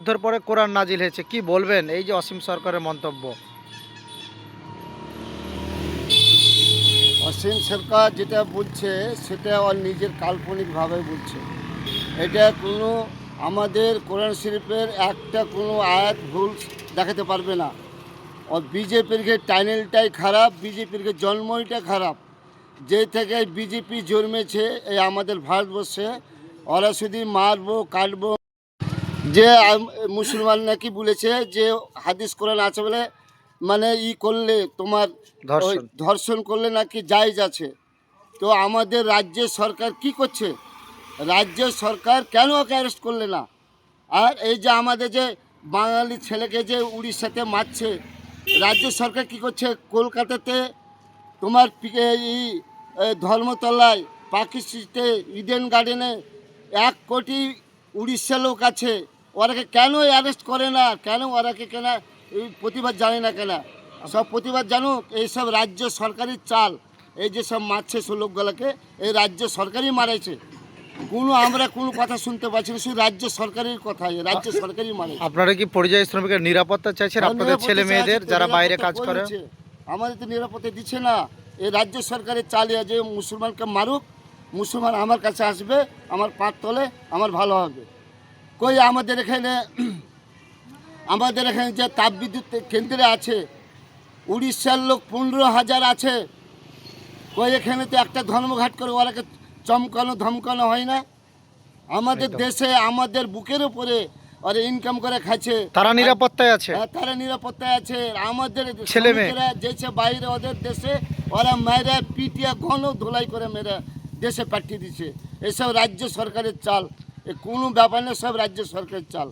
যুদ্ধের পরে কোরআন নাজিল হয়েছে, কি বলবেন এই যে অসীম সরকারের মন্তব্য? অসীম সরকার যেটা বলছে সেটা ওর নিজের কাল্পনিকভাবে বলছে। এটা কোনো আমাদের কোরআন শরীফের একটা কোনো আয়াত ভুল দেখাতে পারবে না। ও বিজেপির টানেলটাই খারাপ, বিজেপির জন্মইটা খারাপ। যে থেকে বিজেপি জন্মেছে এই আমাদের ভারতবর্ষে, ওরা শুধু মারবো কাটবো। যে মুসলমান নাকি বলেছে যে হাদিস কোরআন আছে বলে মানে করলে তোমার ওই ধর্ষণ। ধর্ষণ করলে নাকি জায়েজ আছে। তো আমাদের রাজ্যের সরকার কি করছে? রাজ্য সরকার কেন ওকে অ্যারেস্ট করলে না? আর এই যে আমাদের যে বাঙালি ছেলেকে যে উড়িষ্যাতে মারছে, রাজ্য সরকার কি করছে? কলকাতাতে তোমার ধর্মতলায় পাকিস্তানে ইডেন গার্ডেনে 1 কোটি উড়িষ্যা লোক আছে, ওরাকে কেন অ্যারেস্ট করে না? কেন ওরাকে কেন এই প্রতিবাদ জানে না কেন? সব প্রতিবাদ জানুক, এইসব রাজ্য সরকারি চাল। এই যে সব মারছে সে লোকগুলোকে, এই রাজ্য সরকারই মারাইছে। আমরা কোনো কথা শুনতে পাচ্ছি না, শুধু রাজ্য সরকারের কথা, রাজ্য সরকারই মারাইছে। আপনারা কি পরিযায়ী শ্রমিকের নিরাপত্তা চাইছেন আপনাদের নিরাপত্তা ছেলে মেয়েদের চাইছি তো, যারা বাইরে নিরাপত্তা কাজ কই করে? হচ্ছে? আমাদের তো নিরাপত্তা দিচ্ছে না। এই রাজ্য সরকারের চালিয়ে যে মুসলমানকে মারুক, মুসলমান আমার কাছে আসবে, আমার পাত তলে আমার ভালো হবে। কই আমাদের এখানে যে তাপবিদ্যুৎ কেন্দ্রে আছে, উড়িষ্যার লোক 15,000 আছে। কই এখানে তো একটা ধর্মঘাট করে ওরাকে চমকানো ধমকানো হয় না? আমাদের একদম। দেশে আমাদের বুকের উপরে ওরা ইনকাম করে খাচ্ছে। তারা নিরাপত্তায় আছে। হ্যাঁ, তারা নিরাপত্তায় আছে। আমাদের ছেলে মেয়ে। শ্রমিকেরা যেছে বাইরে ওদের দেশে, ওরা মেরে পিটিয়ে ঘন ধুলাই করে মেরে দেশে পাঠিয়ে দিচ্ছে। এসব রাজ্য সরকারের চাল, এ কোনো ব্যাপার না, সব রাজ্য সরকারের চাল।